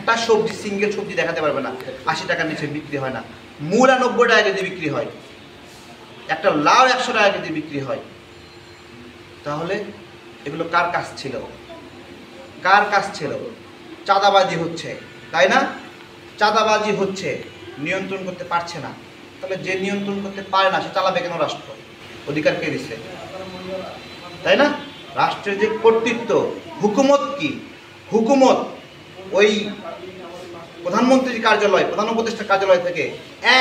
একটা সবজি সিঙ্গেল সবজি দেখাতে পারবে না 80 টাকার নিচে বিক্রি হয় না। মূলা 90 টাকা কেজি বিক্রি হয়, একটা লাউ 100 টাকা কেজি বিক্রি হয়। তাহলে এগুলো কার কাজ ছিল? কার কাজ ছিল? চাঁদাবাজি হচ্ছে, তাই না? চাঁদাবাজি হচ্ছে, নিয়ন্ত্রণ করতে পারছে না। তাহলে যে নিয়ন্ত্রণ করতে পারে না সে চালাবে কেন রাষ্ট্র? অধিকার কে দিচ্ছে? তাই না? রাষ্ট্রের যে কর্তৃত্ব, হুকুমত কি? হুকুমত ওই প্রধানমন্ত্রীর কার্যালয়, প্রধান উপদেষ্টার কার্যালয় থেকে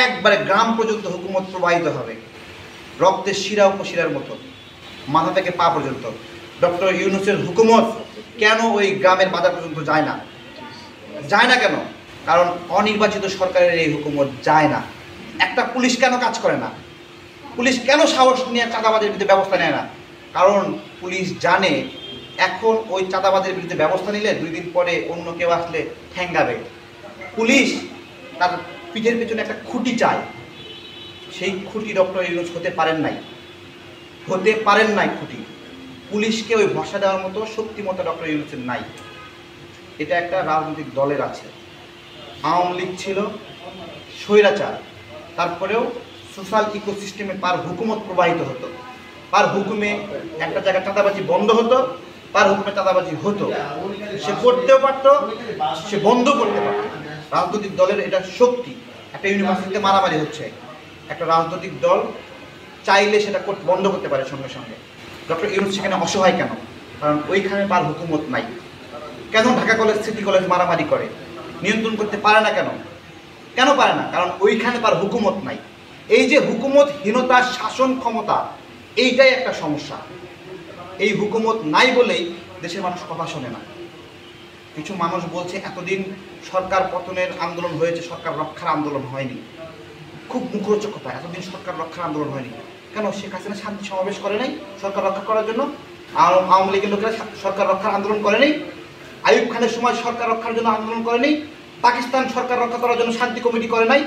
একবারে গ্রাম পর্যন্ত হুকুমত প্রবাহিত হবে, রক্তের শিরা উপশিরার মতো, মাথা থেকে পা পর্যন্ত। ডক্টর ইউনূসের হুকুমত কেন ওই গ্রামের বাজার পর্যন্ত যায় না? যায় না কেন? কারণ অনির্বাচিত সরকারের এই হুকুমত যায় না। একটা পুলিশ কেন কাজ করে না? পুলিশ কেন সাহস নিয়ে চাঁদাবাজের বিরুদ্ধে ব্যবস্থা নেয় না? কারণ পুলিশ জানে এখন ওই চাঁদাবাজের বিরুদ্ধে ব্যবস্থা নিলে 2 দিন পরে অন্য কেউ আসলে ঠ্যাঙ্গাবে। পুলিশ তার পিঠের পেছনে একটা খুঁটি চায়, সেই খুঁটি ডক্টর ইউনূস হতে পারেন নাই, হতে পারেন নাই খুঁটি। পুলিশকে ওই ভরসা দেওয়ার মতো শক্তিমত্তা ডক্টর ইউনূসের নাই। এটা একটা রাজনৈতিক দলের আছে। আওয়ামী লীগ ছিল স্বৈরাচার, তারপরেও সোশ্যাল ইকোসিস্টেমে তার হুকুমত প্রবাহিত হতো, তার হুকুমে একটা জায়গায় চাঁদাবাজি বন্ধ হতো, তার হুকুমে চাঁদাবাজি হতো। সে করতেও পারতো, সে বন্ধ করতে পারত। রাজনৈতিক দলের এটা শক্তি। একটা ইউনিভার্সিটিতে মারামারি হচ্ছে, একটা রাজনৈতিক দল চাইলে সেটা বন্ধ করতে পারে সঙ্গে সঙ্গে। ডক্টর ইউনূস সেখানে অসহায় কেন? কারণ ওইখানে তার হুকুমত নাই। কেন ঢাকা কলেজ, সিটি কলেজ মারামারি করে? নিয়ন্ত্রণ করতে পারে না কেন? কেন পারে না? কারণ ওইখানে তার হুকুমত নাই। এই যে হুকুমতহীনতা, শাসন ক্ষমতা, এইটাই একটা সমস্যা। এই হুকুমত নাই বলেই দেশের মানুষ কথা শোনে না। কিছু মানুষ বলছে এতদিন সরকার পতনের আন্দোলন হয়েছে, সরকার রক্ষার আন্দোলন হয়নি। খুব মুখরোচক কথা, এতদিন সরকার রক্ষার আন্দোলন হয়নি কেন? শেখ হাসিনা শান্তি সমাবেশ করে নাই সরকার রক্ষা করার জন্য? আওয়ামী লীগের লোকেরা সরকার রক্ষার আন্দোলন করেনি? আইয়ুব খানের সময় সরকার রক্ষার জন্য আন্দোলন করেনি? পাকিস্তান সরকার রক্ষা করার জন্য শান্তি কমিটি করে নাই?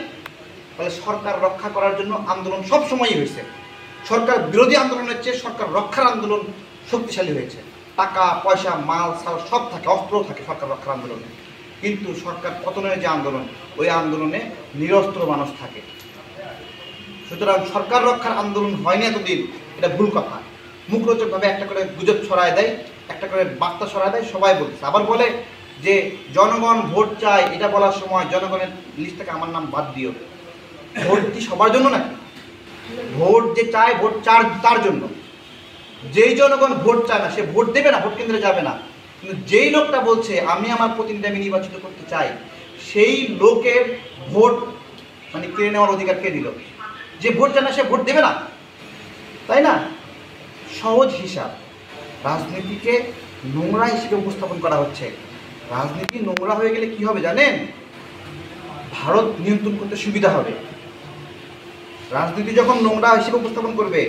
তাহলে সরকার রক্ষা করার জন্য আন্দোলন সব সময়ই হয়েছে। সরকার বিরোধী আন্দোলনের চেয়ে সরকার রক্ষার আন্দোলন শক্তিশালী হয়েছে। টাকা পয়সা মাল সাল সব থাকে, অস্ত্রও থাকে সরকার রক্ষার আন্দোলনে। কিন্তু সরকার পতনের যে আন্দোলন, ওই আন্দোলনে নিরস্ত্র মানুষ থাকে। সুতরাং সরকার রক্ষার আন্দোলন হয়নি এতদিন, এটা ভুল কথা। মুখরোচকভাবে একটা করে গুজব ছড়ায় দেয়, একটা করে বার্তা ছড়ায় দেয়, সবাই বলছে। আবার বলে যে জনগণ ভোট চায়, এটা বলার সময় জনগণের লিস্ট থেকে আমার নাম বাদ দিও। ভোট কি সবার জন্য নাকি? ভোট যে চায়, ভোট তার জন্য। যেই জনগণ ভোট চায় না সে ভোট দেবে না, ভোট কেন্দ্রে যাবে না। কিন্তু যেই লোকটা বলছে আমি আমার প্রতিনিধি আমি নির্বাচিত করতে চাই, সেই লোকের ভোট মানে কেড়ে নেওয়ার অধিকার কে দিল? যে ভোট চায় না সে ভোট দেবে না, তাই না? সহজ হিসাব। রাজনীতিকে নোংরা হিসেবে উপস্থাপন করা হচ্ছে। রাজনীতি নোংরা হয়ে গেলে কি হবে জানেন? ভারত নিয়ন্ত্রণ করতে সুবিধা হবে। রাজনীতি যখন নোংরা হিসেবে উপস্থাপন করবে,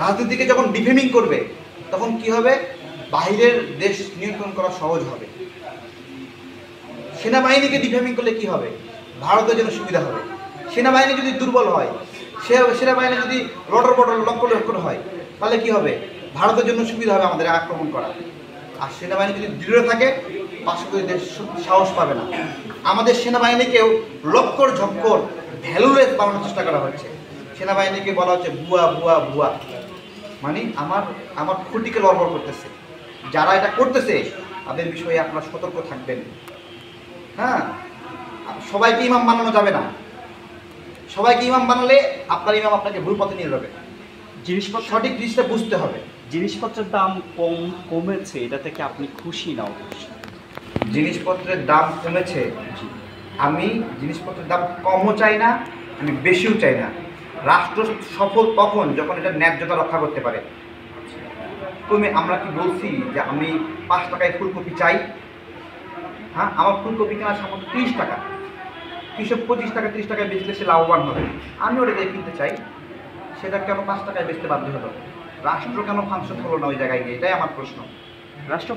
রাজনীতিকে যখন ডিফেমিং করবে, তখন কি হবে? বাইরের দেশ নিয়ন্ত্রণ করা সহজ হবে। সেনাবাহিনীকে ডিফেমিং করলে কি হবে? ভারতের জন্য সুবিধা হবে। সেনাবাহিনী যদি দুর্বল হয়, সেনাবাহিনী যদি লক্ষ্য হয়, তাহলে কি হবে? ভারতের জন্য সুবিধা হবে আমাদের আক্রমণ করা। আর সেনাবাহিনী যদি দৃঢ় থাকে, পার্শ্ববর্তী দেশ সাহস পাবে না। আমাদের সেনাবাহিনীকেও লক্কর ঝক্কর ভ্যালুলেস বানানোর চেষ্টা করা হচ্ছে। সেনাবাহিনীকে বলা হচ্ছে ভুয়া ভুয়া ভুয়া, মানে আমার খুঁটিকে লড়বড় করতেছে। যারা এটা করতেছে তাদের বিষয়ে আপনারা সতর্ক থাকবেন। হ্যাঁ, সবাইকে ইমাম বানানো যাবে না। সবাইকে ইমাম বানালে আপনার ইমাম আপনাকে ভুল পথে নিয়ে যাবে। জিনিসপত্র সঠিক জিনিসটা বুঝতে হবে। জিনিসপত্রের দাম কমেছে, এটা থেকে আপনি খুশি না অবশ্যই? জিনিসপত্রের দাম কমেছে, আমি জিনিসপত্রের দাম কমও চাই না, আমি বেশিও চাই না। রাষ্ট্র সফল তখন যখন এটা ন্যায্যতা রক্ষা করতে পারে। আমরা কি বলছি যে আমি 5 টাকায় ফুলকপি চাই? হ্যাঁ, আমার ফুলকপি কেনার সামর্থ্য 30 টাকা। কৃষক 25 টাকা 30 টাকায় বেচলে সে লাভবান হবে। আমি ওটা দিয়ে কিনতে চাই, সেটা কেন 5 টাকায় বেচতে বাধ্য হলো? রাষ্ট্র কেন ফাংশন হলো না ওই জায়গায় গিয়ে? এটাই আমার প্রশ্ন। রাষ্ট্র